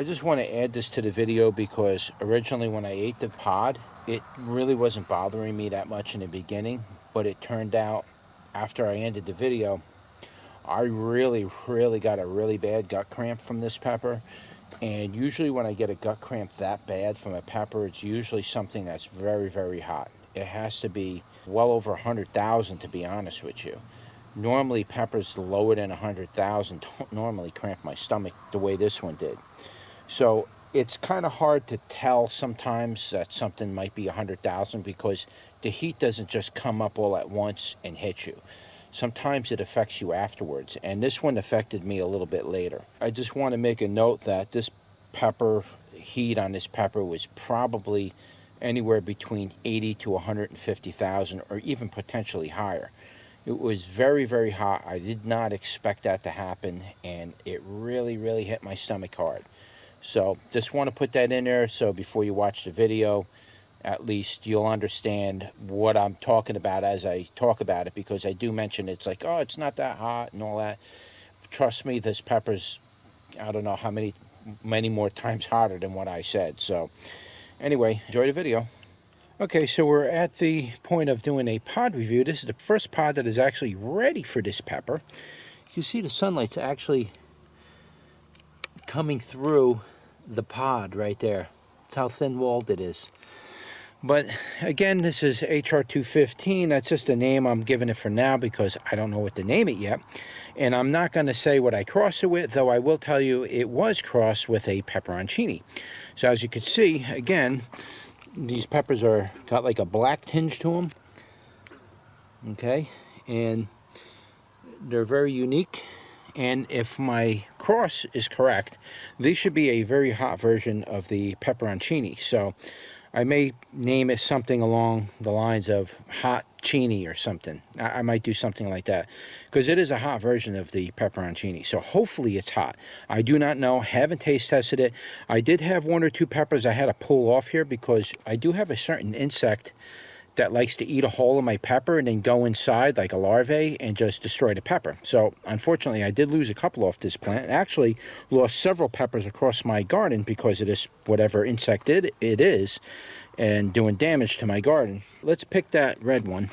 just want to add this to the video because originally when I ate the pod, it really wasn't bothering me that much in the beginning, but it turned out after I ended the video, I really got a really bad gut cramp from this pepper. And usually when I get a gut cramp that bad from a pepper, it's usually something that's very hot. It has to be well over 100,000 to be honest with you. Normally peppers lower than 100,000 don't normally cramp my stomach the way this one did. So it's kind of hard to tell sometimes that something might be 100,000 because the heat doesn't just come up all at once and hit you. Sometimes it affects you afterwards, and this one affected me a little bit later. I just want to make a note that this pepper, heat on this pepper was probably anywhere between 80 to 150,000 or even potentially higher. It was very hot. I did not expect that to happen, and it really hit my stomach hard. So just want to put that in there so before you watch the video, at least you'll understand what I'm talking about as I talk about it, because I do mention it's like, oh, it's not that hot and all that. Trust me, this pepper's, I don't know how many more times hotter than what I said. So anyway, enjoy the video. Okay, so we're at the point of doing a pod review. This is the first pod that is actually ready for this pepper. You see the sunlight's actually coming through the pod right there. That's how thin-walled it is. But again, this is HR 215. That's just a name I'm giving it for now because I don't know what to name it yet. And I'm not going to say what I crossed it with, though I will tell you it was crossed with a pepperoncini. So as you can see, again, these peppers got like a black tinge to them. Okay, and they're very unique. And if my cross is correct, these should be a very hot version of the pepperoncini. So I may name it something along the lines of hot chini or something. I might do something like that because it is a hot version of the pepperoncini. So hopefully it's hot. I do not know. Haven't taste tested it. I did have one or two peppers I had to pull off here because I do have a certain insect that likes to eat a hole in my pepper and then go inside like a larvae and just destroy the pepper. So unfortunately I did lose a couple off this plant. Actually lost several peppers across my garden because of this whatever insect it is and doing damage to my garden. Let's pick that red one.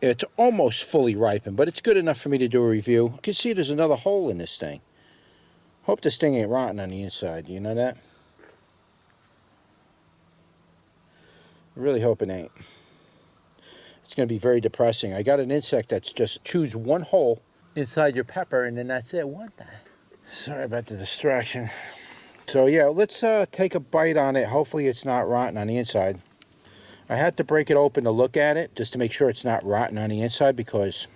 It's almost fully ripened, but it's good enough for me to do a review. You can see there's another hole in this thing. Hope this thing ain't rotten on the inside. You know that? I really hope it ain't. It's going to be very depressing. I got an insect that's just chews one hole inside your pepper and then that's it. What the? Sorry about the distraction. So yeah, let's take a bite on it. Hopefully it's not rotten on the inside. I had to break it open to look at it just to make sure it's not rotten on the inside because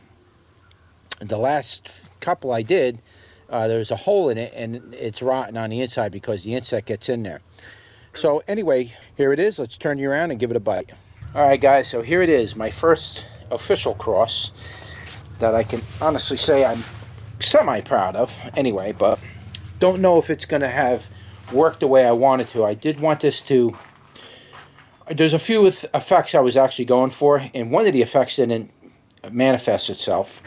the last couple I did, there's a hole in it and it's rotten on the inside because the insect gets in there. So anyway, here it is. Let's turn you around and give it a bite. All right, guys, so here it is, my first official cross that I can honestly say I'm semi-proud of anyway, but don't know if it's going to have worked the way I wanted to. I did want this to... There's a few effects I was actually going for, and one of the effects didn't manifest itself.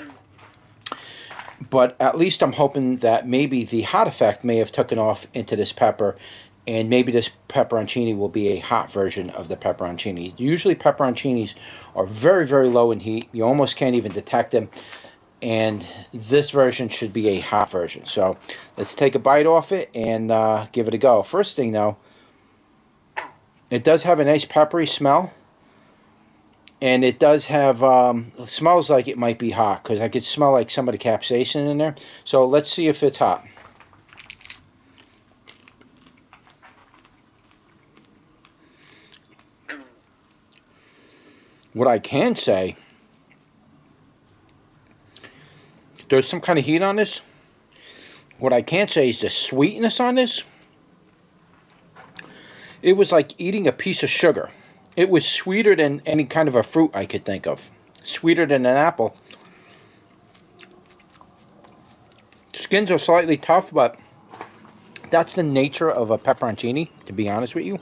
But at least I'm hoping that maybe the hot effect may have taken off into this pepper, and maybe this pepperoncini will be a hot version of the pepperoncini. Usually pepperoncinis are very low in heat. You almost can't even detect them. And this version should be a hot version. So let's take a bite off it and give it a go. First thing though, it does have a nice peppery smell. And it does have, it smells like it might be hot because I could smell like some of the capsaicin in there. So let's see if it's hot. What I can say, there's some kind of heat on this. What I can say is the sweetness on this, it was like eating a piece of sugar. It was sweeter than any kind of a fruit I could think of. Sweeter than an apple. Skins are slightly tough, but that's the nature of a pepperoncini, to be honest with you.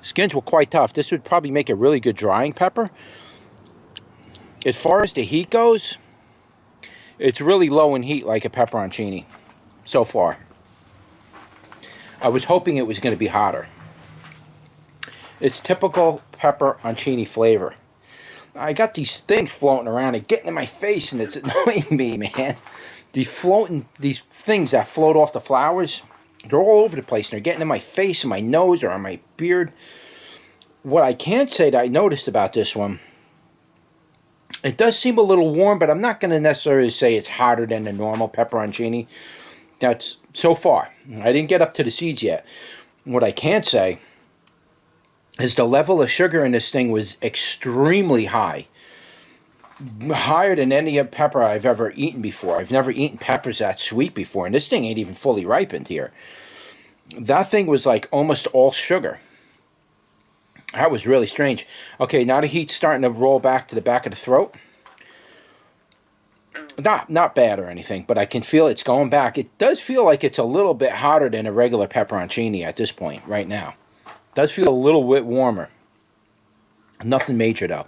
Skins were quite tough. This would probably make a really good drying pepper. As far as the heat goes, It's really low in heat like a pepperoncini so far. I was hoping it was going to be hotter. It's typical pepperoncini flavor. I got these things floating around and getting in my face, and it's annoying me, man. These things that float off the flowers, they're all over the place, and they're getting in my face and my nose or on my beard. What I can say that I noticed about this one, it does seem a little warm, but I'm not going to necessarily say it's hotter than the normal pepperoncini. That's so far. I didn't get up to the seeds yet. What I can say is the level of sugar in this thing was extremely high. Higher than any pepper I've ever eaten before. I've never eaten peppers that sweet before, and this thing ain't even fully ripened here. That thing was like almost all sugar. That was really strange. Okay, now the heat's starting to roll back to the back of the throat. Not bad or anything, but I can feel it's going back. It does feel like it's a little bit hotter than a regular pepperoncini at this point, right now. It does feel a little bit warmer. Nothing major, though.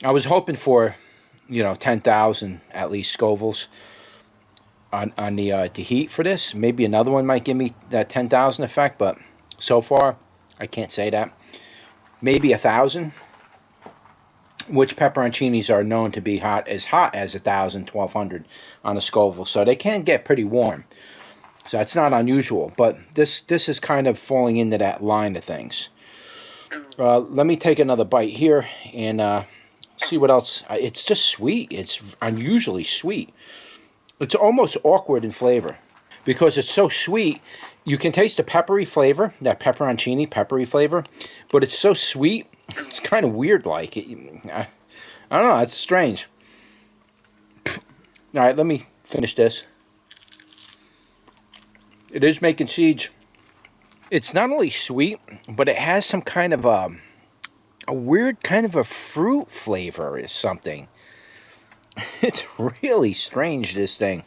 I was hoping for, 10,000 at least Scovilles on the heat for this. Maybe another one might give me that 10,000 effect, but so far, I can't say that. Maybe 1,000, which pepperoncinis are known to be hot as 1,000, 1,200 on a Scoville, so they can get pretty warm. So that's not unusual, but this is kind of falling into that line of things. Let me take another bite here and see what else. It's just sweet. It's unusually sweet. It's almost awkward in flavor because it's so sweet. You can taste the peppery flavor, that pepperoncini peppery flavor, but it's so sweet. It's kind of weird. Like I don't know. It's strange. All right, let me finish this. It is making seeds. It's not only sweet, but it has some kind of a weird kind of a fruit flavor or something. It's really strange, this thing.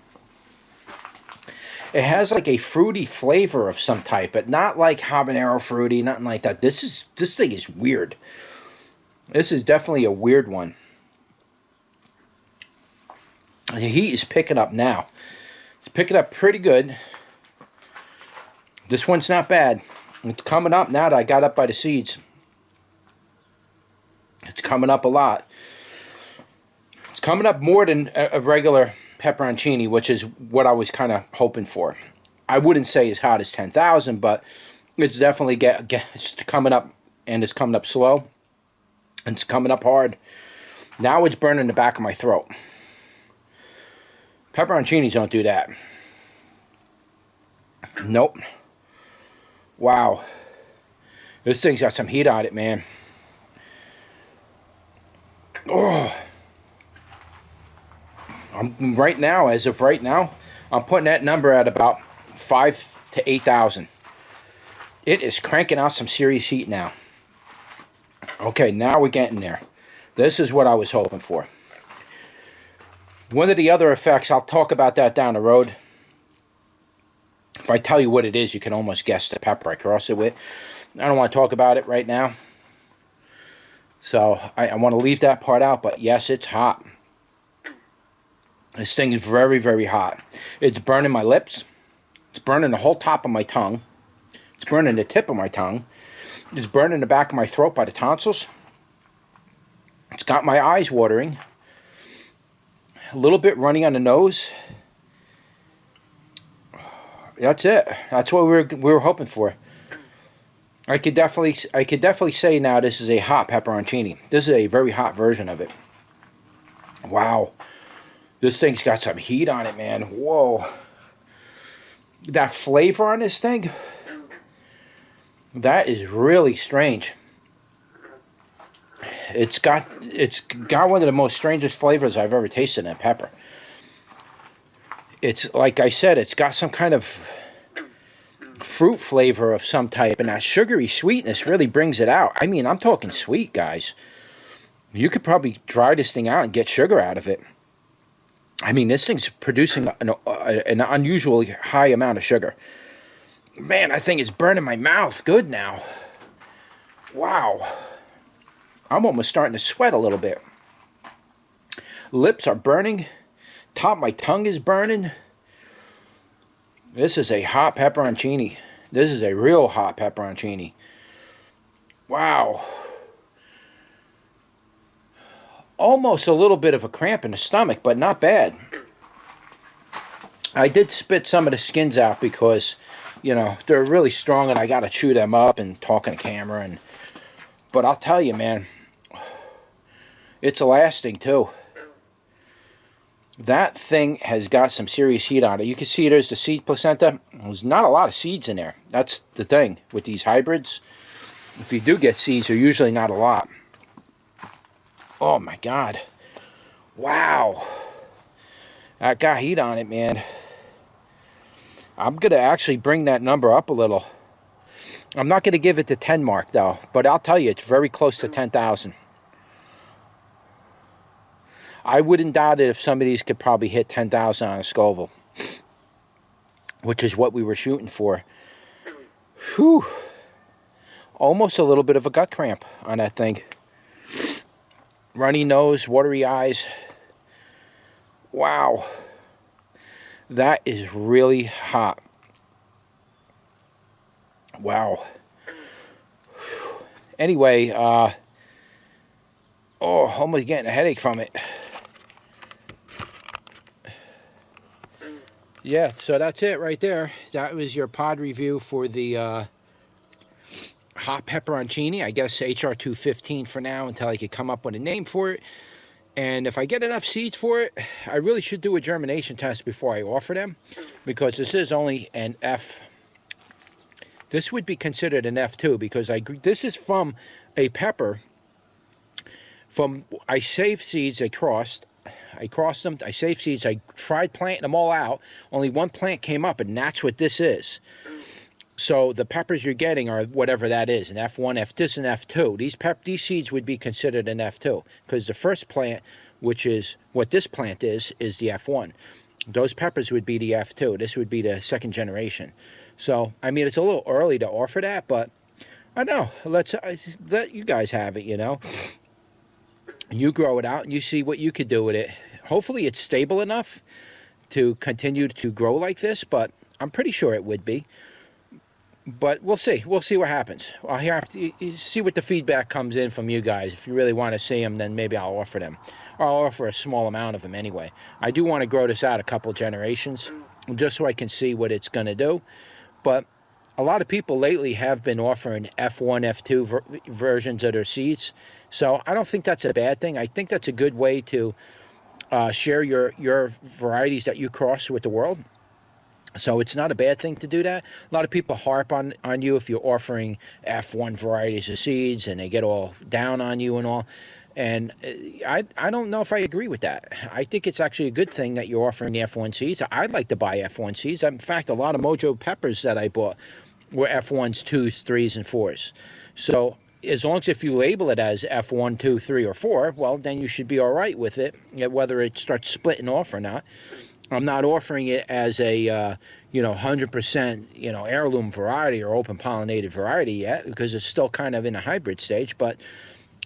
It has like a fruity flavor of some type, but not like habanero fruity, nothing like that. This thing is weird. This is definitely a weird one. The heat is picking up now. It's picking up pretty good. This one's not bad. It's coming up now that I got up by the seeds. It's coming up a lot. It's coming up more than a regular pepperoncini, which is what I was kind of hoping for. I wouldn't say as hot as 10,000, but it's definitely it's coming up, and it's coming up slow. And it's coming up hard. Now it's burning the back of my throat. Pepperoncinis don't do that. Nope. Wow. This thing's got some heat on it, man. Oh. As of right now, I'm putting that number at about 5,000 to 8,000. It is cranking out some serious heat now. Okay, now we're getting there. This is what I was hoping for. One of the other effects, I'll talk about that down the road. If I tell you what it is, you can almost guess the pepper I cross it with. I don't want to talk about it right now. So I want to leave that part out, but yes, it's hot. This thing is very, very hot. It's burning my lips. It's burning the whole top of my tongue. It's burning the tip of my tongue. It's burning the back of my throat by the tonsils. It's got my eyes watering. A little bit runny on the nose. That's it. That's what we were hoping for. I could definitely say now this is a hot pepperoncini. This is a very hot version of it. Wow. This thing's got some heat on it, man. Whoa. That flavor on this thing, that is really strange. It's got one of the most strangest flavors I've ever tasted in a pepper. It's like I said, it's got some kind of fruit flavor of some type, and that sugary sweetness really brings it out. I mean, I'm talking sweet, guys. You could probably dry this thing out and get sugar out of it. I mean, this thing's producing an unusually high amount of sugar. Man, I think it's burning my mouth good now. Wow. I'm almost starting to sweat a little bit. Lips are burning. top of my tongue is burning. This is a hot pepperoncini. This is a real hot pepperoncini. Wow. Almost a little bit of a cramp in the stomach, but not bad. I did spit some of the skins out because, you know, they're really strong and I got to chew them up and talk on camera. But I'll tell you, man, it's lasting too. That thing has got some serious heat on it. You can see there's the seed placenta. There's not a lot of seeds in there. That's the thing with these hybrids. If you do get seeds, they're usually not a lot. Oh my God. Wow. That got heat on it, man. I'm going to actually bring that number up a little. I'm not going to give it the 10 mark, though. But I'll tell you, it's very close to 10,000. I wouldn't doubt it if some of these could probably hit 10,000 on a Scoville, which is what we were shooting for. Whew. Almost a little bit of a gut cramp on that thing. Runny nose, watery eyes. Wow. That is really hot. Wow. Anyway, almost getting a headache from it. Yeah, so that's it right there. That was your pod review for the hot pepperoncini. I guess HR215 for now until I could come up with a name for it. And if I get enough seeds for it, I really should do a germination test before I offer them, because this is only an F. This would be considered an F2 because this is from a pepper. I saved seeds, I crossed them, I saved seeds, I tried planting them all out. Only one plant came up, and that's what this is. So the peppers you're getting are whatever that is, an F1, F2, and F2. These seeds would be considered an F2 because the first plant, which is what this plant is the F1. Those peppers would be the F2. This would be the second generation. So, I mean, it's a little early to offer that, but I know. Let you guys have it, you know. You grow it out and you see what you could do with it. Hopefully it's stable enough to continue to grow like this, but I'm pretty sure it would be. But we'll see. We'll see what happens. I'll have to see what the feedback comes in from you guys. If you really want to see them, then maybe I'll offer them. Or I'll offer a small amount of them anyway. I do want to grow this out a couple generations just so I can see what it's going to do. But a lot of people lately have been offering F1, F2 versions of their seeds. So I don't think that's a bad thing. I think that's a good way to share your varieties that you cross with the world. So it's not a bad thing to do that. A lot of people harp on you if you're offering F1 varieties of seeds, and they get all down on you and all. And I don't know if I agree with that. I think it's actually a good thing that you're offering the F1 seeds. I'd like to buy F1 seeds. In fact, a lot of Mojo peppers that I bought were F1s, 2s, 3s, and 4s. So as long as if you label it as F1, 2, 3, or 4, well, then you should be all right with it, whether it starts splitting off or not. I'm not offering it as a 100% heirloom variety or open pollinated variety yet, because it's still kind of in a hybrid stage. But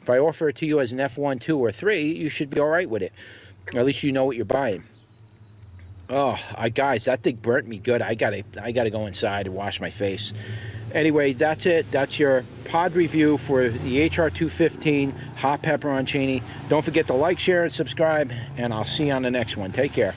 if I offer it to you as an F1, 2, or 3, you should be all right with it. Or at least you know what you're buying. Oh, guys, that thing burnt me good. I gotta go inside and wash my face. Anyway, that's it. That's your pod review for the HR215 Hot Pepperoncini. Don't forget to like, share, and subscribe, and I'll see you on the next one. Take care.